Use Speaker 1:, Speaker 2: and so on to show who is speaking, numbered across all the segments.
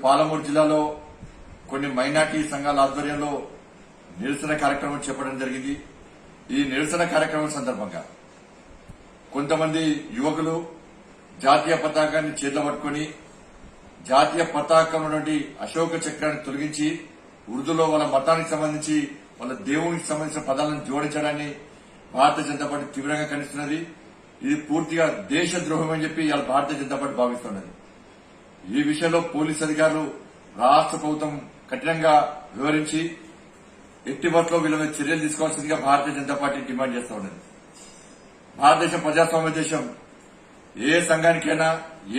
Speaker 1: పాలమూరు జిల్లాలో కొన్ని మైనార్టీ సంఘాల ఆధ్వర్యంలో నిరసన కార్యక్రమం చేపట్టడం జరిగింది. ఈ నిరసన కార్యక్రమం సందర్భంగా కొంతమంది యువకులు జాతీయ పతాకాన్ని చేతిలో పట్టుకుని జాతీయ పతాకంలో నుండి అశోక చక్రాన్ని తొలగించి ఉర్దూలో వాళ్ళ మతానికి సంబంధించి వాళ్ళ దేవునికి సంబంధించిన పదాలను జోడించడాన్ని భారతీయ జనతా పార్టీ తీవ్రంగా ఖండిస్తున్నది. ఇది పూర్తిగా దేశద్రోహం అని చెప్పి ఇవాళ భారతీయ జనతా పార్టీ భావిస్తున్నది. ఈ విషయంలో పోలీసు అధికారులు రాష్ట్ర ప్రభుత్వం కఠినంగా వివరించి ఎట్టి బస్సులో వీళ్ళ మీద చర్యలు తీసుకోవాల్సిందిగా భారతీయ జనతా పార్టీ డిమాండ్ చేస్తూ ఉన్నది. భారతదేశం ప్రజాస్వామ్య దేశం. ఏ సంఘానికైనా,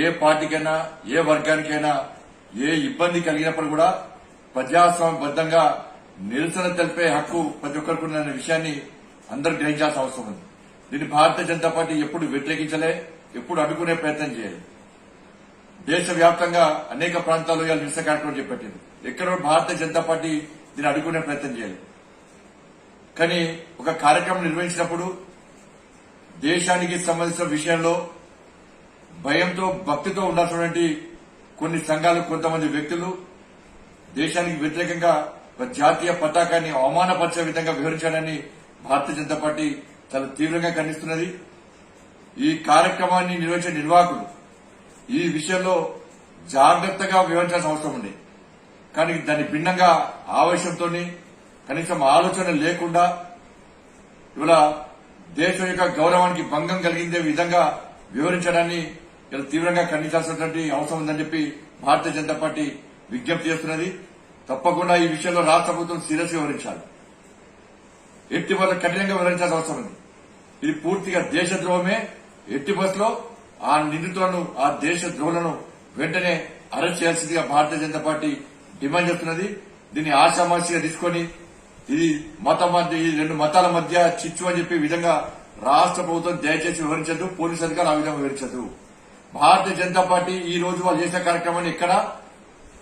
Speaker 1: ఏ పార్టీకైనా, ఏ వర్గానికైనా ఏ ఇబ్బంది కలిగినప్పుడు కూడా ప్రజాస్వామ్యబద్దంగా నిరసన తెలిపే హక్కు ప్రతి ఒక్కరికి ఉందనే విషయాన్ని అందరూ గ్రహించాల్సిన అవసరం ఉంది. దీన్ని భారతీయ జనతా పార్టీ ఎప్పుడు వ్యతిరేకించలే, ఎప్పుడు అడ్డుకునే ప్రయత్నం చేయాలి. దేశవ్యాప్తంగా అనేక ప్రాంతాల్లో ఇవాళ నిరసన కార్యక్రమం చేపట్టింది. ఎక్కడో భారతీయ జనతా పార్టీ దీన్ని అడ్డుకునే ప్రయత్నం చేయాలి. కానీ ఒక కార్యక్రమం నిర్వహించినప్పుడు దేశానికి సంబంధించిన విషయంలో భయంతో, భక్తితో ఉండాల్సినటువంటి కొన్ని సంఘాలు, కొంతమంది వ్యక్తులు దేశానికి వ్యతిరేకంగా జాతీయ పతాకాన్ని అవమానపరిచే విధంగా వివరించాలని భారతీయ జనతా పార్టీ చాలా తీవ్రంగా ఖండిస్తున్నది. ఈ కార్యక్రమాన్ని నిర్వహించే నిర్వాహకులు ఈ విషయంలో జాగ్రత్తగా వివరించాల్సిన అవసరం ఉంది. కానీ దాన్ని భిన్నంగా ఆవేశంతో, కనీసం ఆలోచన లేకుండా ఇవాళ దేశం యొక్క గౌరవానికి భంగం కలిగిందే విధంగా వివరించడాన్ని ఇలా తీవ్రంగా ఖండించాల్సినటువంటి అవసరం ఉందని చెప్పి భారతీయ జనతా పార్టీ విజ్ఞప్తి చేస్తున్నది. తప్పకుండా ఈ విషయంలో రాష్ట్ర ప్రభుత్వం సీరియస్ వివరించాలి. ఎట్టి బస్సులో కఠినంగా వివరించాల్సిన అవసరం ఉంది. ఇది పూర్తిగా దేశద్రోహమే. ఎట్టి బస్సులో ఆ నిందితులను, ఆ దేశద్రోహులను వెంటనే అరెస్ట్ చేయాల్సిందిగా భారతీయ జనతా పార్టీ డిమాండ్ చేస్తున్నది. దీన్ని ఆషామాషిగా తీసుకుని ఇది ఈ రెండు మతాల మధ్య చిచ్చు అని చెప్పి విధంగా రాష్ట్ర ప్రభుత్వం దయచేసి వివరించద్దు, పోలీసు అధికారులు ఆ విధంగా వివరించద్దు. భారతీయ జనతా పార్టీ ఈ రోజు వాళ్ళు చేసే కార్యక్రమాన్ని ఎక్కడ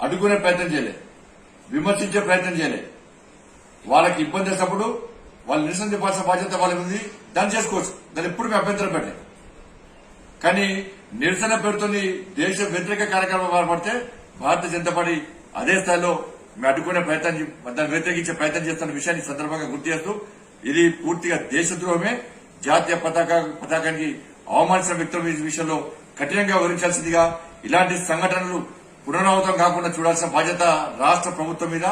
Speaker 1: అడ్డుకునే ప్రయత్నం చేయలే, విమర్శించే ప్రయత్నం చేయలే. వాళ్ళకి ఇబ్బంది చేసినప్పుడు వాళ్ళు నిరసన చెప్పాల్సిన బాధ్యత వాళ్ళ ఉంది. దాన్ని చేసుకోవచ్చు, దాన్ని ఎప్పుడు మేము అభ్యంతరం పెట్టలేదు. కానీ నిరసన పేరుతోని దేశ వ్యతిరేక కార్యక్రమం ఏర్పడితే భారతీయ జనతా పార్టీ అదే స్థాయిలో మేము అడ్డుకునే ప్రయత్నం, దాన్ని వ్యతిరేకించే ప్రయత్నం చేస్తున్న విషయాన్ని సందర్భంగా గుర్తు చేస్తూ ఇది పూర్తిగా దేశద్రోహమే. జాతీయ పతాకానికి అవమానించిన వ్యక్తుల విషయంలో కఠినంగా వివరించాల్సిందిగా, ఇలాంటి సంఘటనలు పునరావృతం కాకుండా చూడాల్సిన బాధ్యత రాష్ట్ర ప్రభుత్వం మీద,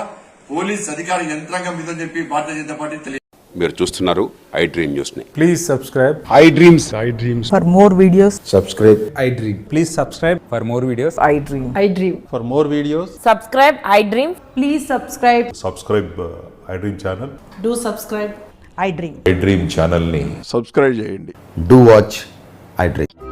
Speaker 1: పోలీస్ అధికార యంత్రాంగం మీద అని చెప్పి భారతీయ జనతా పార్టీ తెలియదు.
Speaker 2: మీరు చూస్తున్నారు ఐ డ్రీమ్ న్యూస్ ని.
Speaker 3: Please subscribe
Speaker 2: I dreams.
Speaker 4: For more videos,
Speaker 3: subscribe I Dream.
Speaker 4: please subscribe
Speaker 3: For more videos,
Speaker 4: I Dream.
Speaker 5: I Dream.
Speaker 3: for more videos,
Speaker 5: Subscribe I Dream. Please subscribe.
Speaker 6: Subscribe I dream channel.
Speaker 5: Do subscribe.
Speaker 4: I Dream.
Speaker 6: I dream channel ని
Speaker 7: subscribe చేయండి.
Speaker 8: Do watch I Dream.